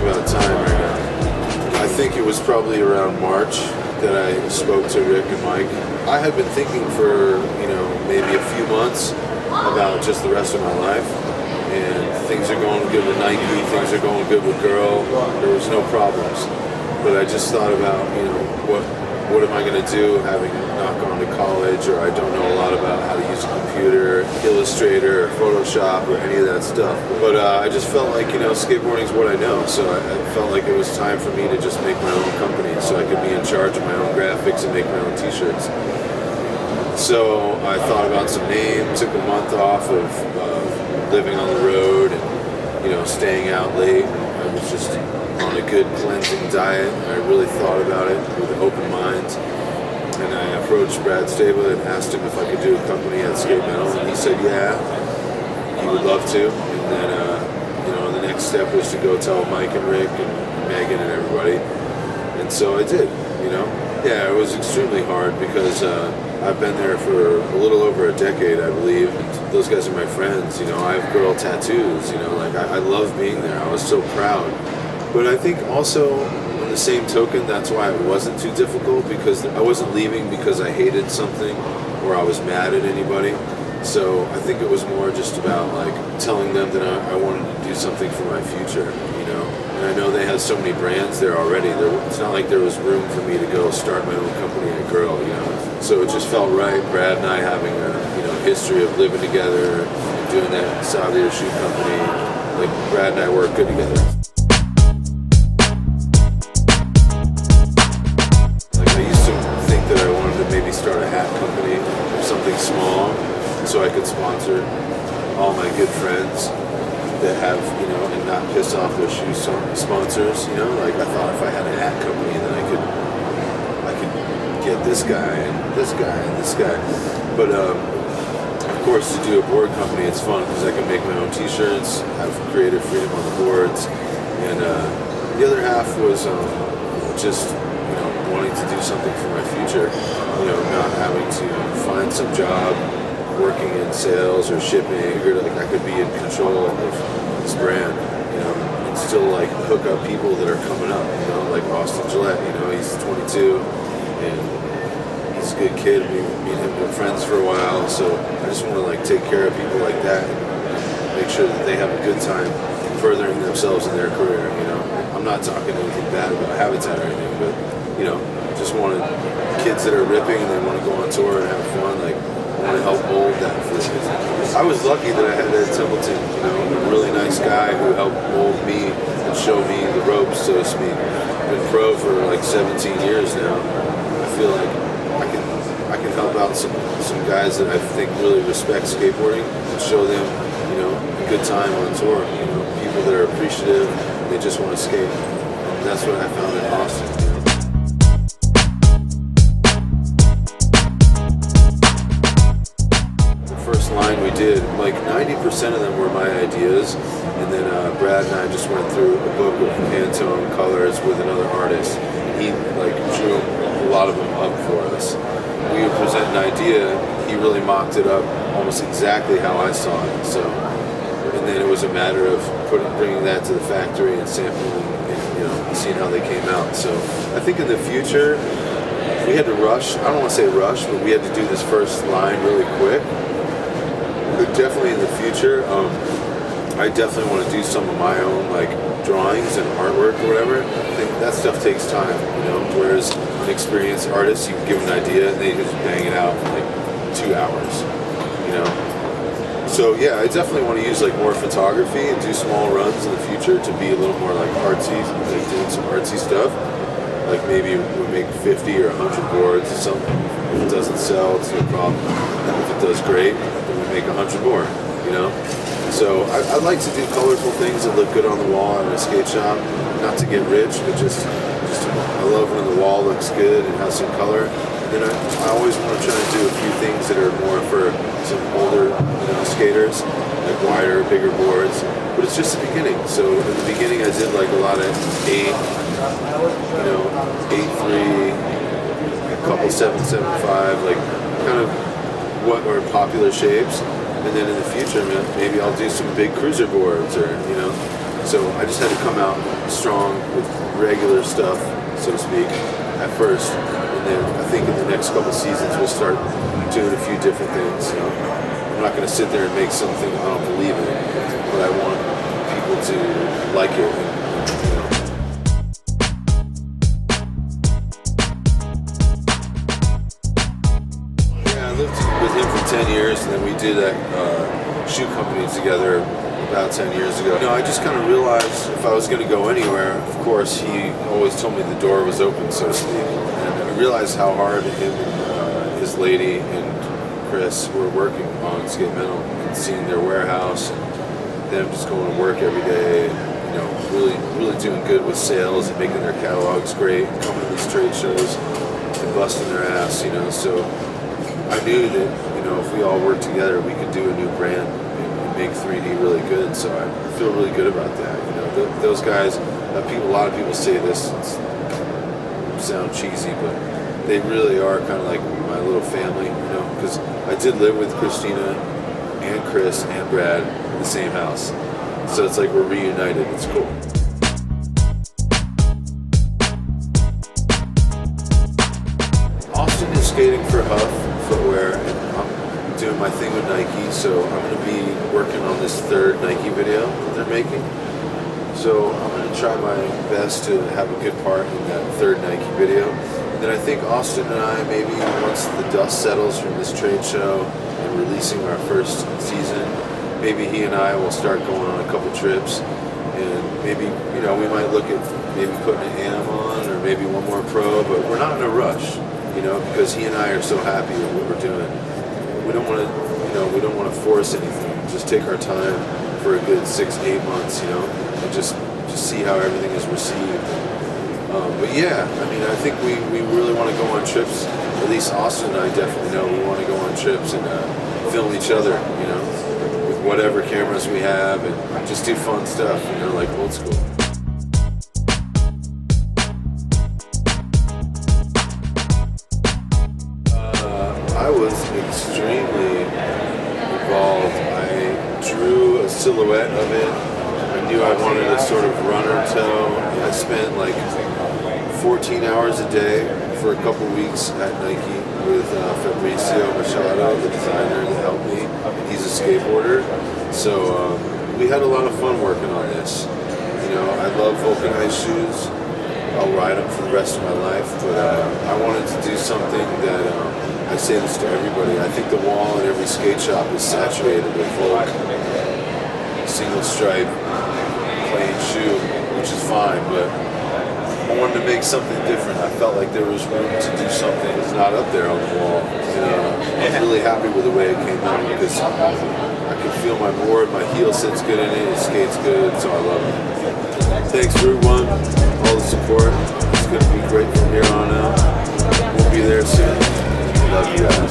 about time right now. I think it was probably around March that I spoke to Rick and Mike. I had been thinking for, maybe a few months about just the rest of my life. And things are going good with Nike, things are going good with Girl. There was no problems. But I just thought about, what am I going to do having not gone to college, or I don't know a lot about how to use a computer, Illustrator, or Photoshop, or any of that stuff. But I just felt like, skateboarding is what I know. So I felt like it was time for me to just make my own company so I could be in charge of my own graphics and make my own t-shirts. So I thought about some names, took a month off of living on the road and, staying out late. I was just on a good cleansing diet. I really thought about it with an open mind. And I approached Brad Staba and asked him if I could do a company at Skate Metal, and he said yeah, he would love to. And then, the next step was to go tell Mike and Rick and Megan and everybody. And so I did, Yeah, it was extremely hard because I've been there for a little over a decade, I believe. Those guys are my friends, I have Girl tattoos, I love being there. I was so proud. But I think also, on the same token, that's why it wasn't too difficult, because I wasn't leaving because I hated something or I was mad at anybody. So I think it was more just about telling them that I wanted to do something for my future, And I know they had so many brands there already. It's not like there was room for me to go start my own company at Girl, So it just felt right. Brad and I having a history of living together and doing that Savio shoe company. Brad and I work good together. I used to think that I wanted to maybe start a hat company or something small so I could sponsor all my good friends that have, and not piss off their shoe sponsors, I thought if I had a hat company, then I could get this guy and this guy and this guy. But of course, to do a board company, it's fun because I can make my own t-shirts, have creative freedom on the boards, and the other half was just wanting to do something for my future, not having to find some job working in sales or shipping, or I could be in control of this brand, and still hook up people that are coming up, like Austin Gillette, he's 22 and he's a good kid. Me and him have been friends for a while, so I just want to take care of people like that and make sure that they have a good time furthering themselves in their career. I'm not talking anything bad about Habitat or anything, but just wanted kids that are ripping and they want to go on tour and have fun. I want to help mold that for them. I was lucky that I had Ed Templeton, a really nice guy who helped mold me and show me the ropes, so to speak. I've been pro for 17 years now. I feel like I can help out some guys that I think really respect skateboarding and show them, a good time on tour. People that are appreciative, they just want to skate. And that's what I found in Austin. Line we did, 90% of them were my ideas, and then Brad and I just went through a book of Pantone colors with another artist, and he drew a lot of them up for us. We would present an idea, he really mocked it up almost exactly how I saw it. So, and then it was a matter of bringing that to the factory and sampling and seeing how they came out. So I think in the future we had to rush. I don't want to say rush, but we had to do this first line really quick. But definitely in the future, I definitely want to do some of my own drawings and artwork or whatever. I think that stuff takes time, whereas an experienced artist, you can give an idea and they just bang it out in 2 hours, So yeah, I definitely want to use more photography and do small runs in the future to be a little more artsy, doing some artsy stuff. Maybe we make 50 or 100 boards or something. If it doesn't sell, it's no problem. If it does great, then we make 100 more, So I like to do colorful things that look good on the wall in a skate shop. Not to get rich, but just I love when the wall looks good and has some color. And then I always want to try to do a few things that are more for some older skaters, wider, bigger boards. But it's just the beginning. So in the beginning, I did a lot of 8, 8.3, a couple 7.75, kind of what are popular shapes. And then in the future, maybe I'll do some big cruiser boards or, So I just had to come out strong with regular stuff, so to speak, at first. And then I think in the next couple seasons we'll start doing a few different things. You know? I'm not going to sit there and make something I don't believe in, but I want people to like it. And, you know. Yeah, I lived with him for 10 years, and then we did that shoe company together about 10 years ago. You know, I just kind of realized if I was going to go anywhere, of course, he always told me the door was open, so to speak. And I realized how hard him and his lady and Chris were working on Skate Mental and seeing their warehouse and them just going to work every day and, you know, really doing good with sales and making their catalogs great, coming to these trade shows and busting their ass, you know. So I knew that, you know, if we all worked together, we could do a new brand and make 3D really good. So I feel really good about that. You know, those guys, a lot of people say this, sound cheesy, but they really are kind of like my little family, you know, because I did live with Christina and Chris and Brad in the same house. So it's like we're reunited. It's cool. Austin is skating for Huff Footwear, and I'm doing my thing with Nike, so I'm going to be working on this third Nike video that they're making. So I'm going to try my best to have a good part in that third Nike video. And then I think Austin and I, maybe once the dust settles from this trade show and releasing our first season, maybe he and I will start going on a couple trips. And maybe, you know, we might look at maybe putting an AM on or maybe one more pro, but we're not in a rush, you know, because he and I are so happy with what we're doing. We don't want to, you know, we don't want to force anything. Just take our time for a good 6 to 8 months, you know, and just see how everything is received. But yeah, I mean, I think we really want to go on trips. At least Austin and I definitely know we want to go on trips and film each other, you know, with whatever cameras we have, and just do fun stuff, you know, like old school. I was extremely involved. I drew a silhouette of it. I knew I wanted a sort of runner toe. I spent like 14 hours a day for a couple weeks at Nike with Fabrizio Machado, the designer that helped me. He's a skateboarder. So we had a lot of fun working on this. You know, I love vulcanized shoes. I'll ride them for the rest of my life, but I wanted to do something that, I say this to everybody, I think the wall in every skate shop is saturated with Volk, single stripe, plain shoe, which is fine, but I wanted to make something different. I felt like there was room to do something that's not up there on the wall. And I'm really happy with the way it came out because I can feel my board, my heel sits good in it skates good, so I love it. Thanks Route 1, all the support. It's going to be great from here on out. We'll be there soon. Love you guys.